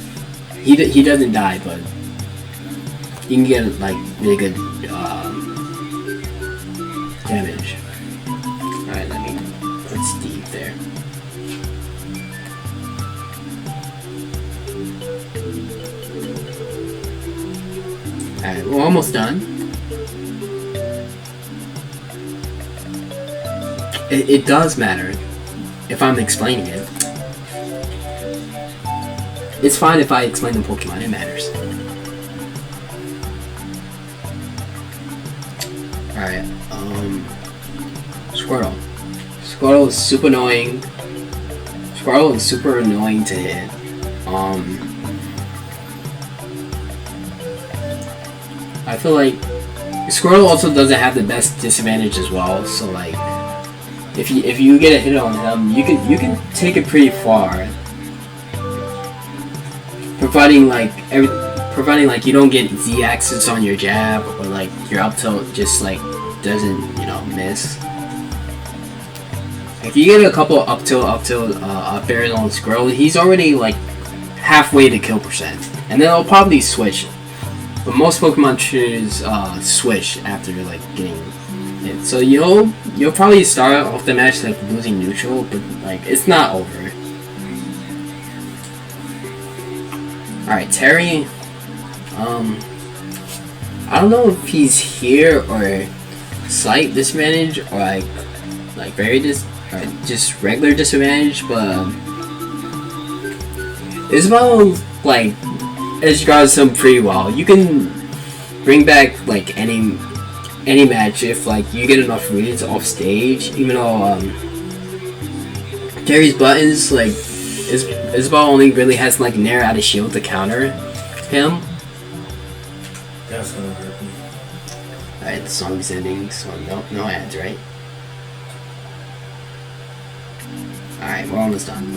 He doesn't die, but you can get like really good damage. Alright, let me put Steve there. Alright, we're almost done. It does matter if I'm explaining it. It's fine if I explain the Pokemon, it matters. Alright, Squirtle. Squirtle is super annoying. Squirtle is super annoying to hit. I feel like Squirtle also doesn't have the best disadvantage as well, so like if you get a hit on him, you can take it pretty far. Providing like you don't get Z-axis on your jab, or like your up tilt just like doesn't, you know, miss. If you get a couple up tilt up airs on Squirrel, he's already like halfway to kill percent, and then it'll probably switch. But most Pokemon trainers switch after like getting hit, so you'll probably start off the match like losing neutral, but like it's not over. Alright, Terry, I don't know if he's here or slight disadvantage or like very just regular disadvantage, but Isabelle like edgeguards him pretty well. You can bring back like any match if like you get enough reads off stage, even though Terry's buttons like Isabelle only really has like Nair out of shield to counter him. That's gonna hurt me. Alright, the song's ending, so no ads, right? Alright, we're almost done.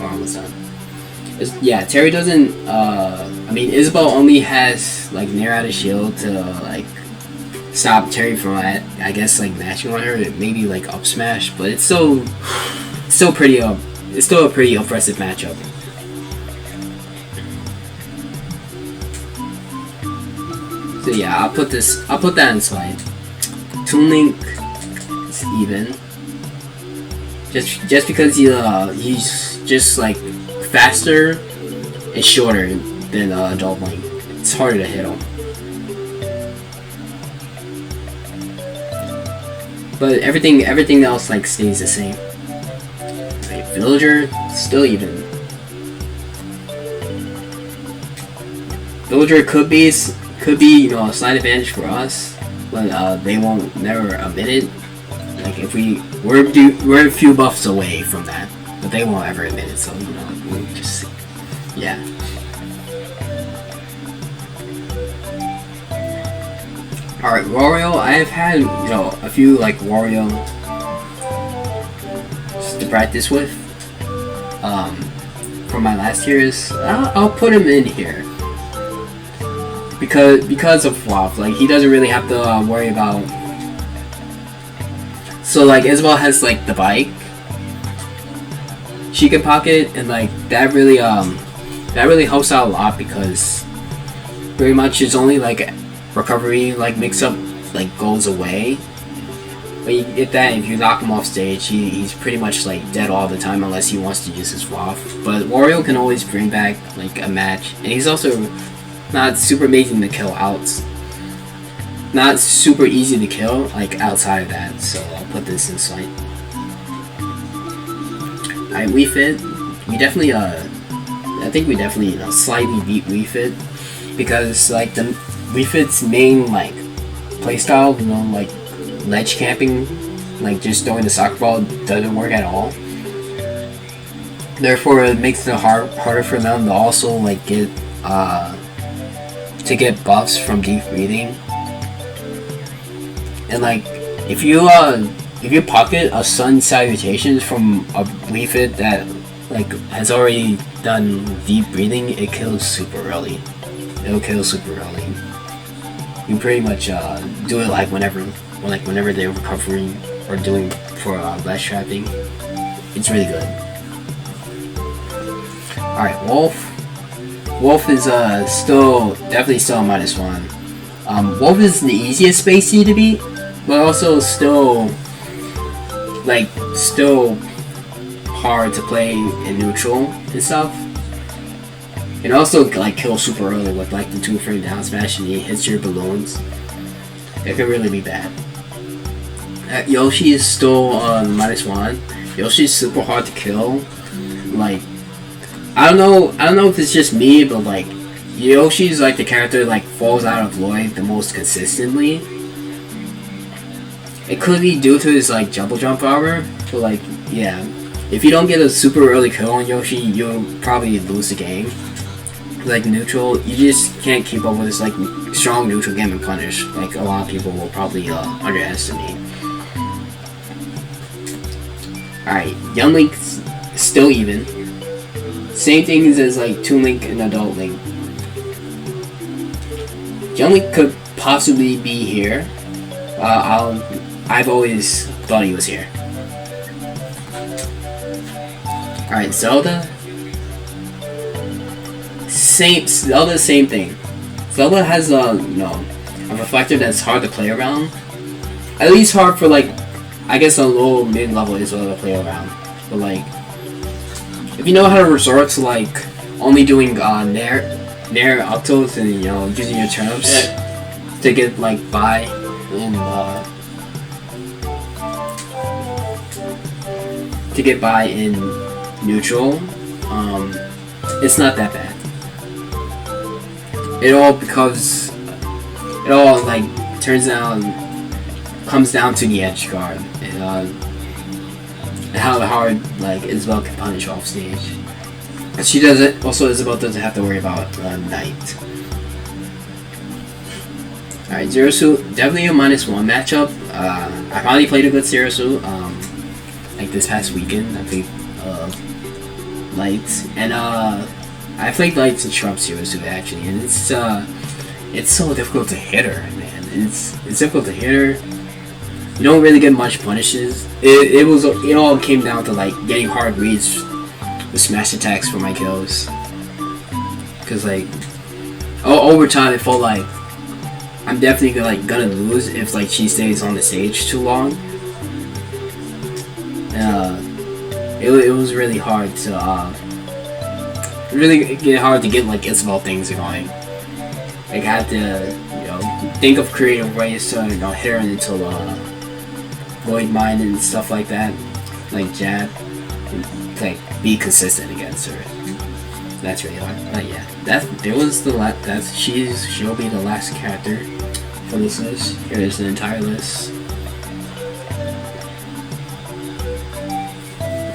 Yeah, Terry doesn't, I mean, Isabelle only has like Nair out of shield to like stop Terry from, I guess, like matching on her, maybe like up smash, but it's still a pretty impressive matchup. So yeah, I'll put that in slide. Toon Link is even. Just because he's just like faster and shorter than Adult Link. It's harder to hit him. But everything else like stays the same. Right, Villager, still even. Villager could be, you know, a slight advantage for us, but they won't never admit it. Like if we're a few buffs away from that, but they won't ever admit it. So you know, we'll just see. Yeah. All right, Wario. I have had, you know, a few like Wario just to practice with. From my last years, I'll put him in here. Because of Flop, like he doesn't really have to worry about. So like Isabelle has like the bike, she can pocket, and like that really helps out a lot because pretty much it's only like recovery like mix up like goes away. But you get that if you knock him off stage, he's pretty much like dead all the time unless he wants to use his Waff. But Wario can always bring back like a match, and he's also not super amazing to kill outs. not super easy to kill like outside of that. So I'll put this in sight. Alright, Wii Fit. We definitely I think we definitely slightly beat Wii Fit because like the Wii Fit's main like playstyle, like ledge camping, like just throwing the soccer ball doesn't work at all. Therefore, it makes it harder for them to also like get buffs from deep breathing. And like if you pocket a sun salutations from a Wii Fit that like has already done deep breathing, it kills super early. It'll kill super early. You can pretty much do it like whenever they're recovering or doing for ledge trapping. It's really good. Alright, Wolf. Wolf is definitely still a -1. Wolf is the easiest spacey to beat, but also still hard to play in neutral and stuff. And also like kill super early with like the 2-frame down smash and he hits your balloons. It can really be bad. Yoshi is still -1. Yoshi's super hard to kill. Like I don't know if it's just me, but like Yoshi's like the character that like falls out of Lloyd the most consistently. It could be due to his like jump power, but like yeah, if you don't get a super early kill on Yoshi, you'll probably lose the game. Like neutral, you just can't keep up with this like strong neutral game and punish. Like a lot of people will probably underestimate. Alright, Young Link's still even. Same things as like Toon Link and Adult Link. Young Link could possibly be here. I've always thought he was here. Alright, Zelda. Same thing. Zelda has a reflector that's hard to play around. At least hard for like, I guess a low mid level is well to play around. But like, if you know how to resort to like only doing nair up tilts and using your turnips to get like by in neutral, it's not that bad. It all comes down to the edge guard and how hard like Isabelle can punish off stage. And she doesn't. Also, Isabelle doesn't have to worry about Knight. Alright, Zero Suit, definitely a -1 matchup. I finally played a good Zero Suit. Like this past weekend, I played Lights, and I played Lights and Shrub Zero Suit actually, and it's so difficult to hit her, man. It's difficult to hit her. You don't really get much punishes. It all came down to like getting hard reads with smash attacks for my kills. Cause like, over time it felt like I'm definitely gonna lose if like she stays on the stage too long. It was really hard to get like Isabelle things going. Like I had to think of creative ways to hit her into Void Mine and stuff like that, like jab, and like be consistent against her. That's really hard. But yeah, she'll be the last character for this list. Here's the entire list.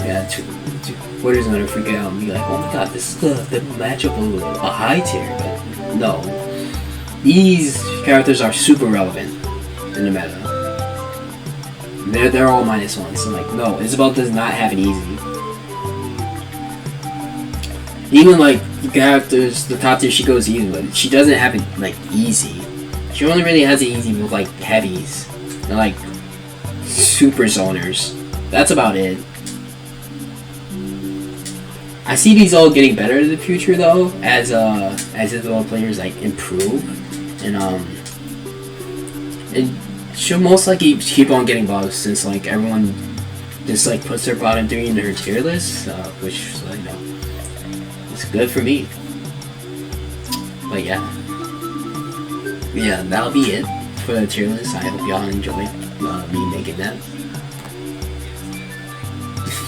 Yeah, Twitter's gonna freak out and be like, "Oh my god, this is the matchup of a high tier." But no, these characters are super relevant in the meta. They're all -1s. So like, no, Isabelle does not have it easy. Even like the characters, the top tier she goes easy with, she doesn't have it like easy. She only really has it easy with like heavies and like super zoners. That's about it. I see these all getting better in the future though, as Isabelle players like improve, and it should most likely keep on getting buffs since like everyone just like puts their bottom 3 into her tier list, which it's good for me. But yeah, that'll be it. for the tier list. I hope y'all enjoyed me making that.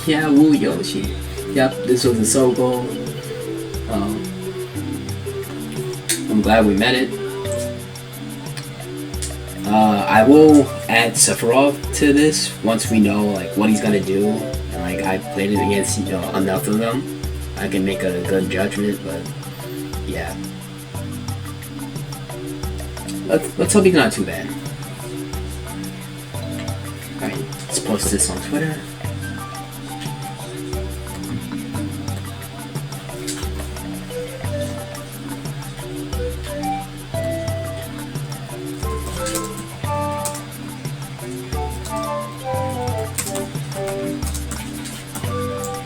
Yeah, woo Yoshi. Yep, this was the soul goal. I'm glad we met it. I will add Sephiroth to this once we know like what he's gonna do. And, like I played it against enough of them, I can make a good judgment. But yeah, let's hope he's not too bad. Alright, let's post this on Twitter.